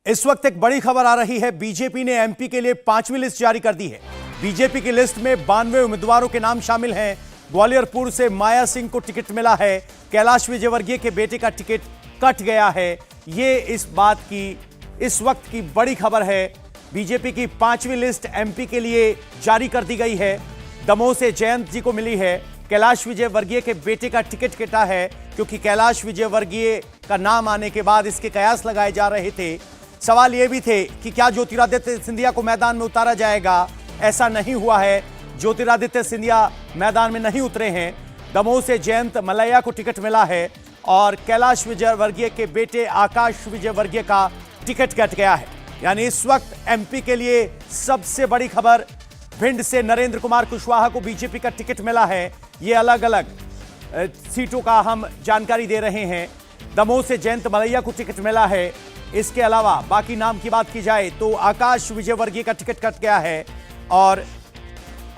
इस वक्त एक बड़ी खबर आ रही है। बीजेपी ने एमपी के लिए 5वीं लिस्ट जारी कर दी है। बीजेपी की लिस्ट में 92 उम्मीदवारों के नाम शामिल हैं। ग्वालियर पूर्व से माया सिंह को टिकट मिला है। कैलाश विजयवर्गीय के बेटे का टिकट कट गया है। ये इस वक्त की बड़ी खबर है। बीजेपी की 5वीं लिस्ट एमपी के लिए जारी कर दी गई है। दमोह से जयंत जी को मिली है। कैलाश विजयवर्गीय के बेटे का टिकट कटा है क्योंकि कैलाश विजयवर्गीय का नाम आने के बाद इसके कयास लगाए जा रहे थे। सवाल यह भी थे कि क्या ज्योतिरादित्य सिंधिया को मैदान में उतारा जाएगा। ऐसा नहीं हुआ है। ज्योतिरादित्य सिंधिया मैदान में नहीं उतरे हैं। दमोह से जयंत मलैया को टिकट मिला है और कैलाश विजयवर्गीय के बेटे आकाश विजयवर्गीय का टिकट कट गया है। यानी इस वक्त एमपी के लिए सबसे बड़ी खबर, भिंड से नरेंद्र कुमार कुशवाहा को बीजेपी का टिकट मिला है। ये अलग अलग सीटों का हम जानकारी दे रहे हैं। दमोह से जयंत मलैया को टिकट मिला है। इसके अलावा बाकी नाम की बात की जाए तो आकाश विजयवर्गीय का टिकट कट गया है और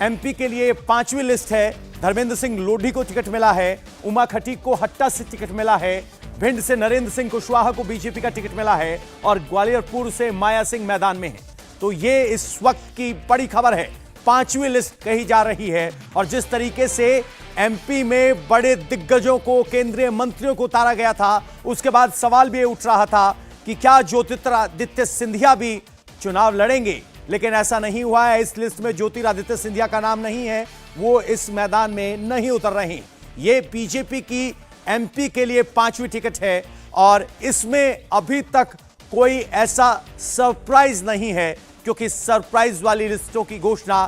एमपी के लिए 5वीं लिस्ट है। धर्मेंद्र सिंह लोधी को टिकट मिला है। उमा खटीक को हट्टा से टिकट मिला है। भिंड से नरेंद्र सिंह कुशवाहा को बीजेपी का टिकट मिला है और ग्वालियर पूर्व से माया सिंह मैदान में है। तो ये इस वक्त की बड़ी खबर है। 5वीं लिस्ट कही जा रही है और जिस तरीके से एमपी में बड़े दिग्गजों को, केंद्रीय मंत्रियों को उतारा गया था, उसके बाद सवाल भी उठ रहा था कि क्या ज्योतिरादित्य सिंधिया भी चुनाव लड़ेंगे, लेकिन ऐसा नहीं हुआ है। इस लिस्ट में ज्योतिरादित्य सिंधिया का नाम नहीं है। वो इस मैदान में नहीं उतर रहे। ये बीजेपी की एमपी के लिए 5वीं टिकट है और इसमें अभी तक कोई ऐसा सरप्राइज नहीं है क्योंकि सरप्राइज वाली लिस्टों की घोषणा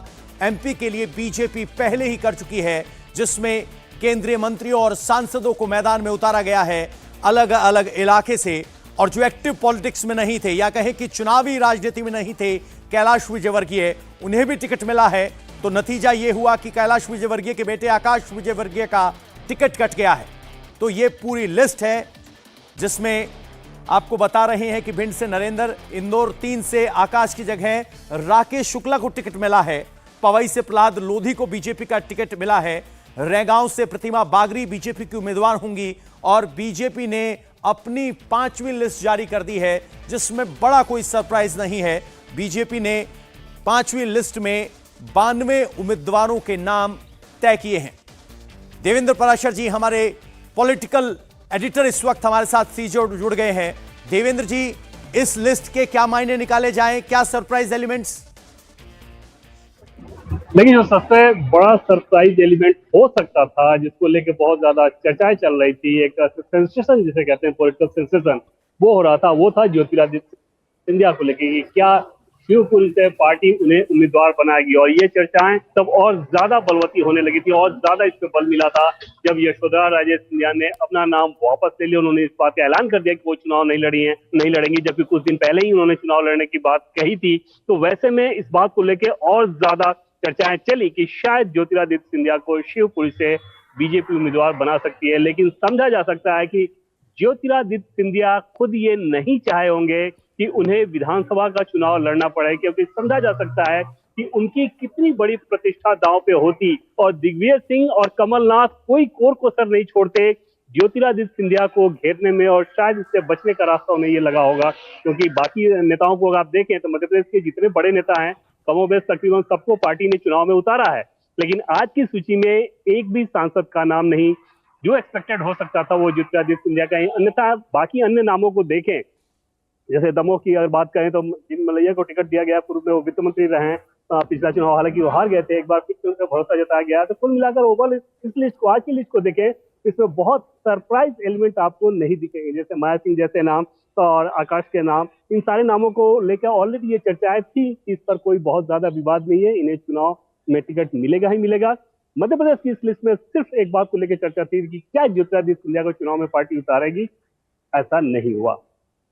एमपी के लिए बीजेपी पहले ही कर चुकी है, जिसमें केंद्रीय मंत्रियों और सांसदों को मैदान में उतारा गया है अलग अलग इलाके से, और जो एक्टिव पॉलिटिक्स में नहीं थे या कहें कि चुनावी राजनीति में नहीं थे, कैलाश विजयवर्गीय, उन्हें भी टिकट मिला है। तो नतीजा यह हुआ कि कैलाश विजयवर्गीय के बेटे आकाश विजयवर्गीय का टिकट कट गया है। तो यह पूरी लिस्ट है जिसमें आपको बता रहे हैं कि भिंड से नरेंद्र, इंदौर 3 से आकाश की जगह राकेश शुक्ला को टिकट मिला है। पवई से प्रहलाद लोधी को बीजेपी का टिकट मिला है। रैगांव से प्रतिमा बागरी बीजेपी की उम्मीदवार होंगी और बीजेपी ने अपनी 5वीं लिस्ट जारी कर दी है जिसमें बड़ा कोई सरप्राइज नहीं है। बीजेपी ने 5वीं लिस्ट में 92 उम्मीदवारों के नाम तय किए हैं। देवेंद्र पराशर जी हमारे पॉलिटिकल एडिटर इस वक्त हमारे साथ सीजो जुड़ गए हैं। देवेंद्र जी, इस लिस्ट के क्या मायने निकाले जाएं, क्या सरप्राइज एलिमेंट्स? लेकिन जो सबसे बड़ा सरप्राइज एलिमेंट हो सकता था, जिसको लेके बहुत ज्यादा चर्चाएं चल रही थी, एक सेंसेशन जिसे कहते हैं, पॉलिटिकल सेंसेशन, वो हो रहा था, वो था ज्योतिरादित्य सिंधिया को लेके कि क्या शिवपुरी से पार्टी उन्हें उम्मीदवार बनाएगी। और ये चर्चाएं तब और ज्यादा बलवती होने लगी थी और ज्यादा इस पे बल मिला था जब यशोधरा राजे सिंधिया ने अपना नाम वापस ले लिया। उन्होंने इस बात का ऐलान कर दिया कि वो चुनाव नहीं लड़ेंगी, जबकि कुछ दिन पहले ही उन्होंने चुनाव लड़ने की बात कही थी। तो वैसे में इस बात को लेकर और ज्यादा चर्चाएं चली कि शायद ज्योतिरादित्य सिंधिया को शिवपुरी से बीजेपी उम्मीदवार बना सकती है। लेकिन समझा जा सकता है कि ज्योतिरादित्य सिंधिया खुद ये नहीं चाहे होंगे कि उन्हें विधानसभा का चुनाव लड़ना पड़े, क्योंकि समझा जा सकता है कि उनकी कितनी बड़ी प्रतिष्ठा दांव पे होती और दिग्विजय सिंह और कमलनाथ कोई कोर कसर नहीं छोड़ते ज्योतिरादित्य सिंधिया को घेरने में, और शायद इससे बचने का रास्ता उन्हें ये लगा होगा। क्योंकि बाकी नेताओं को अगर आप देखें तो मध्य प्रदेश के जितने बड़े नेता हैं, कमोबेश तकरीबन सबको पार्टी ने चुनाव में उतारा है, लेकिन आज की सूची में एक भी सांसद का नाम नहीं। जो एक्सपेक्टेड हो सकता था वो ज्योतिरादित्य सिंधिया का ही। अन्यथा बाकी अन्य नामों को देखें, जैसे दमोह की अगर बात करें तो जिन मलैया को टिकट दिया गया, पूर्व में वो वित्त मंत्री रहे हैं। पिछला चुनाव हालांकि वो हार गए थे, एक बार फिर से उनका भरोसा जताया गया। तो कुल मिलाकर ओवरऑल इस लिस्ट को, आज की लिस्ट को देखें, इसमें बहुत सरप्राइज एलिमेंट आपको नहीं दिखेंगे। जैसे माया सिंह जैसे नाम और आकाश के नाम, इन सारे नामों को लेकर ऑलरेडी ये चर्चाएं थी कि इस पर कोई बहुत ज्यादा विवाद नहीं है, इन्हें चुनाव में टिकट मिलेगा ही मिलेगा। मध्य प्रदेश की इस लिस्ट में सिर्फ एक बात को लेकर चर्चा थी कि क्या ज्योतिरादित्य सिंधिया को चुनाव में पार्टी उतारेगी। ऐसा नहीं हुआ।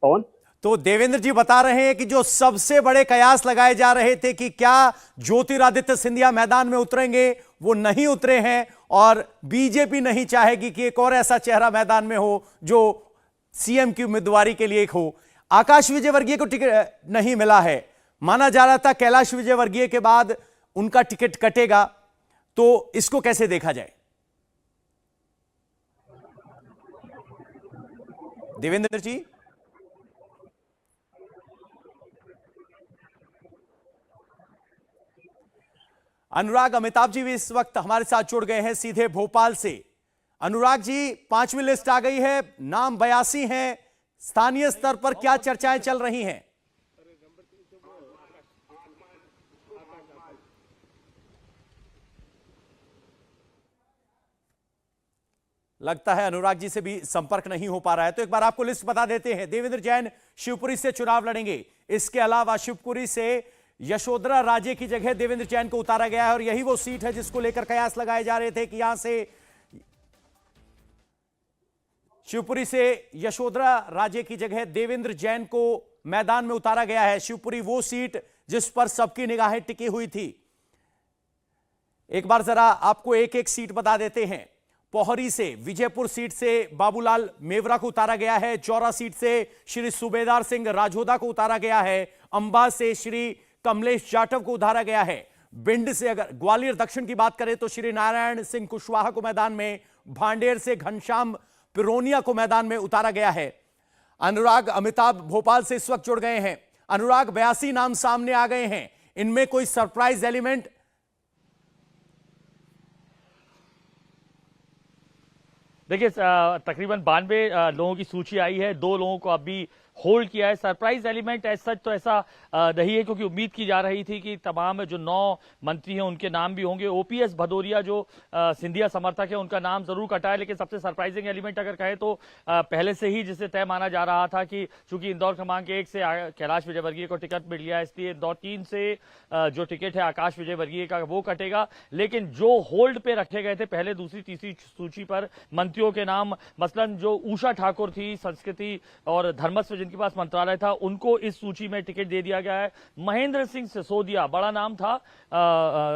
पवन? तो देवेंद्र जी बता रहे हैं कि जो सबसे बड़े कयास लगाए जा रहे थे कि क्या ज्योतिरादित्य सिंधिया मैदान में उतरेंगे, वो नहीं उतरे हैं और बीजेपी नहीं चाहेगी कि एक और ऐसा चेहरा मैदान में हो जो सीएम की उम्मीदवारी के लिए हो। आकाश विजयवर्गीय को टिकट नहीं मिला है। माना जा रहा था कैलाश विजयवर्गीय के बाद उनका टिकट कटेगा, तो इसको कैसे देखा जाए? देवेंद्र जी? अनुराग अमिताभ जी भी इस वक्त हमारे साथ जुड़ गए हैं सीधे भोपाल से। अनुराग जी, 5वीं लिस्ट आ गई है, नाम 82 हैं। स्थानीय स्तर पर क्या चर्चाएं चल रही हैं? लगता है अनुराग जी से भी संपर्क नहीं हो पा रहा है, तो एक बार आपको लिस्ट बता देते हैं। देवेंद्र जैन शिवपुरी से चुनाव लड़ेंगे। इसके अलावा शिवपुरी से यशोधरा राजे की जगह देवेंद्र जैन को उतारा गया है और यही वो सीट है जिसको लेकर कयास लगाए जा रहे थे कि यहां से शिवपुरी से यशोधरा राजे की जगह देवेंद्र जैन को मैदान में उतारा गया है। शिवपुरी वो सीट जिस पर सबकी निगाहें टिकी हुई थी। एक बार जरा आपको एक एक सीट बता देते हैं। पोहरी से, विजयपुर सीट से बाबूलाल मेवरा को उतारा गया है। चौरा सीट से श्री सूबेदार सिंह राजोदा को उतारा गया है। अंबा से श्री कमलेश जाटव को उतारा गया है। भिंड से अगर ग्वालियर दक्षिण की बात करें तो श्री नारायण सिंह कुशवाहा को मैदान में, भांडेर से घनश्याम पिरोनिया को मैदान में उतारा गया है। अनुराग अमिताभ भोपाल से इस वक्त जुड़ गए हैं। अनुराग, 82 नाम सामने आ गए हैं, इनमें कोई सरप्राइज एलिमेंट? देखिए, तकरीबन 92 लोगों की सूची आई है। 2 लोगों को अभी होल्ड किया है। सरप्राइज एलिमेंट ऐसा तो ऐसा नहीं है, क्योंकि उम्मीद की जा रही थी कि तमाम जो 9 मंत्री हैं उनके नाम भी होंगे। ओपीएस भदौरिया जो सिंधिया समर्थक है उनका नाम जरूर कटा है, लेकिन सबसे सरप्राइजिंग एलिमेंट अगर कहें तो पहले से ही जिसे तय माना जा रहा था कि चूंकि इंदौर क्रमांक 1 से कैलाश विजयवर्गीय को टिकट मिल गया, इसलिए इंदौर 3 से जो टिकट है आकाश विजयवर्गीय का वो कटेगा। लेकिन जो होल्ड पे रखे गए थे पहले, दूसरी, तीसरी सूची पर मंत्रियों के नाम, मसलन जो उषा ठाकुर थी संस्कृति और धर्मस्व जिनके पास मंत्रालय था, उनको इस सूची में टिकट दे दिया गया है। महेंद्र सिंह सिसोदिया, बड़ा नाम था,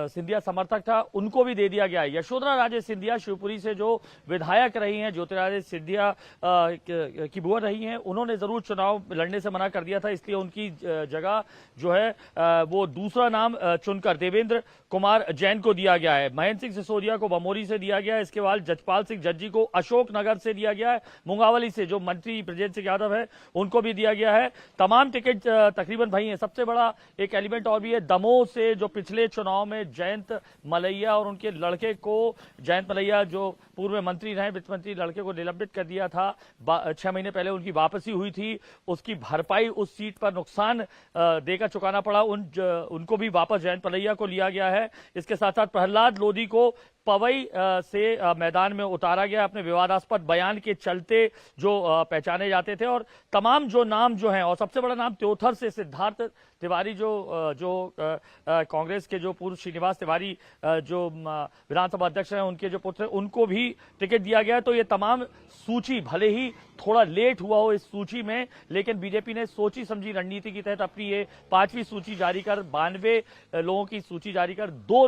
सिंधिया समर्थक था, उनको भी दे दिया गया है। यशोधरा राजे सिंधिया शिवपुरी से जो विधायक रही हैं, ज्योतिरादित्य सिंधिया की बुआ रही हैं, उन्होंने जरूर चुनाव लड़ने से मना कर दिया था, इसलिए उनकी जगह जो है वो दूसरा नाम चुनकर देवेंद्र कुमार जैन को दिया गया है। महेंद्र सिंह सिसोदिया को बमोरी से दिया गया है। इसके बाद जजपाल सिंह जज्जी को अशोकनगर से दिया गया है। मुंगावली से जो मंत्री ब्रजेंद्र सिंह यादव है उनको भी दिया गया है। तमाम टिकट तकरीबन भाई हैं। सबसे बड़ा एक एलिमेंट और भी है, दमोह से जो पिछले चुनाव में जयंत मलैया और उनके लड़के को, जयंत मलैया जो पूर्व मंत्री रहे, वित्त मंत्री, लड़के को निलंबित कर दिया था, 6 महीने पहले उनकी वापसी हुई थी, उसकी भरपाई उस सीट पर नुकसान देकर चुकाना पड़ा, उनको भी वापस जयंत मलैया को लिया गया है। इसके साथ साथ प्रहलाद लोधी को पवई से मैदान में उतारा गया अपने विवादास्पद बयान के चलते जो पहचाने जाते थे। और तमाम जो नाम जो हैं, और सबसे बड़ा नाम त्योथर से सिद्धार्थ तिवारी जो कांग्रेस के जो पूर्व श्रीनिवास तिवारी जो विधानसभा अध्यक्ष हैं, उनके जो पुत्र, उनको भी टिकट दिया गया है। तो ये तमाम सूची, भले ही थोड़ा लेट हुआ हो इस सूची में, लेकिन बीजेपी ने सोची समझी रणनीति के तहत अपनी ये 5वीं सूची जारी कर, 92 लोगों की सूची जारी कर 2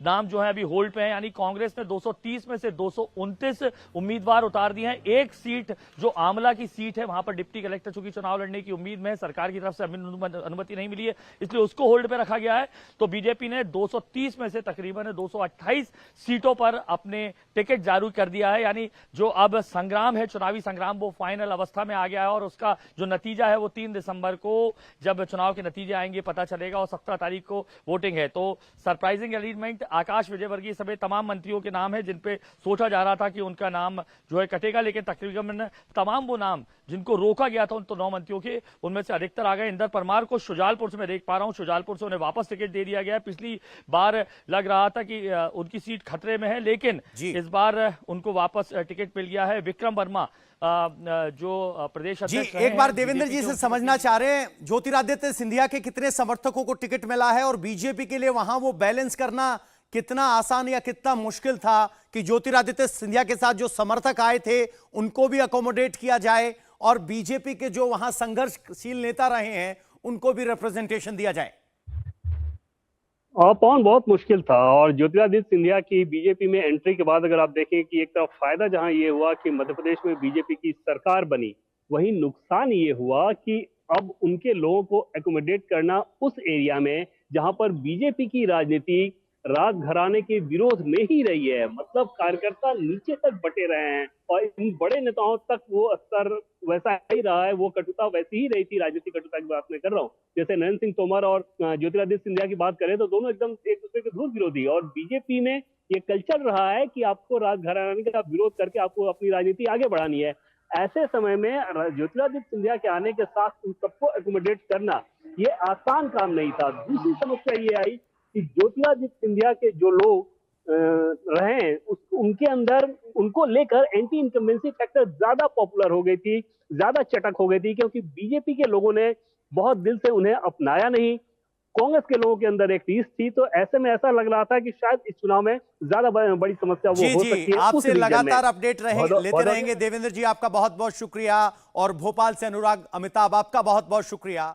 नाम जो है अभी होल्ड पे हैं। यानी कांग्रेस ने 230 में से 229 उम्मीदवार उतार दिए हैं। एक सीट जो आमला की सीट है, वहां पर डिप्टी कलेक्टर चूंकि चुनाव लड़ने की उम्मीद में, सरकार की तरफ से अनुमति नहीं मिली है, इसलिए उसको होल्ड पे रखा गया है। तो बीजेपी ने 230 में से तकरीबन 228 सीटों पर अपने टिकट जारी कर दिया है। यानी जो अब संग्राम है, चुनावी संग्राम, वो फाइनल अवस्था में आ गया है। और उसका जो नतीजा है वो 3 दिसंबर को जब चुनाव के नतीजे आएंगे पता चलेगा, और 17 तारीख को वोटिंग है। तो सरप्राइजिंग एलिमेंट आकाश विजयवर्गीय समेत तमाम मंत्रियों के नाम है जिन पे सोचा जा रहा था कि उनका नाम जो है कटेगा, लेकिन तकरीबन तमाम वो नाम जिनको रोका गया था उन तो 9 मंत्रियों के, उनमें से अधिकतर आ गए। इंदर परमार को शुजालपुर से मैं देख पा रहा हूं, शुजालपुर से उन्हें वापस टिकट दे दिया गया है। पिछली बार लग रहा था कि उनकी सीट खतरे में है, लेकिन इस बार उनको वापस टिकट मिल गया है। विक्रम वर्मा जो प्रदेश अध्यक्ष एक बार देवेंद्र जी से समझना चाह रहे हैं, ज्योतिरादित्य सिंधिया के कितने समर्थकों को टिकट मिला है और बीजेपी के लिए वहां वो बैलेंस करना कितना आसान या कितना मुश्किल था कि ज्योतिरादित्य सिंधिया के साथ जो समर्थक आए थे उनको भी अकोमोडेट किया जाए और बीजेपी के जो वहां संघर्षशील नेता रहे हैं उनको भी रिप्रेजेंटेशन दिया जाए? पवन, बहुत मुश्किल था। और ज्योतिरादित्य सिंधिया की बीजेपी में एंट्री के बाद अगर आप देखें कि एक तरफ फायदा जहां ये हुआ कि मध्य प्रदेश में बीजेपी की सरकार बनी, वहीं नुकसान ये हुआ कि अब उनके लोगों को एकोमोडेट करना उस एरिया में जहां पर बीजेपी की राजनीति राजघराने के विरोध में ही रही है। मतलब कार्यकर्ता नीचे तक बटे रहे हैं और इन बड़े नेताओं तक वो स्तर वैसा ही रहा है, वो कटुता वैसी ही रही थी। राजनीतिक कटुता की बात मैं कर रहा हूँ। जैसे नरेंद्र सिंह तोमर और ज्योतिरादित्य सिंधिया की बात करें तो दोनों एकदम एक दूसरे के धूल विरोधी, और बीजेपी में ये कल्चर रहा है कि आपको राजघराने का विरोध करके आपको अपनी राजनीति आगे बढ़ानी है। ऐसे समय में ज्योतिरादित्य सिंधिया के आने के साथ उन सबको एकोमोडेट करना ये आसान काम नहीं था। दूसरी समस्या ये आई कि ज्योतिरादित्य सिंधिया के जो लोग रहे उनके अंदर उनको लेकर एंटी इनकम्बेंसी फैक्टर ज्यादा पॉपुलर हो गई थी, ज्यादा चटक हो गई थी, क्योंकि बीजेपी के लोगों ने बहुत दिल से उन्हें अपनाया नहीं। कांग्रेस के लोगों के अंदर एक टीस थी, तो ऐसे में ऐसा लग रहा था कि शायद इस चुनाव में ज्यादा बड़ी समस्या वो जी हो जी, सकती है। आपसे लगातार अपडेट लेते रहेंगे देवेंद्र जी। आपका बहुत बहुत शुक्रिया। और भोपाल से अनुराग अमिताभ, आपका बहुत बहुत शुक्रिया।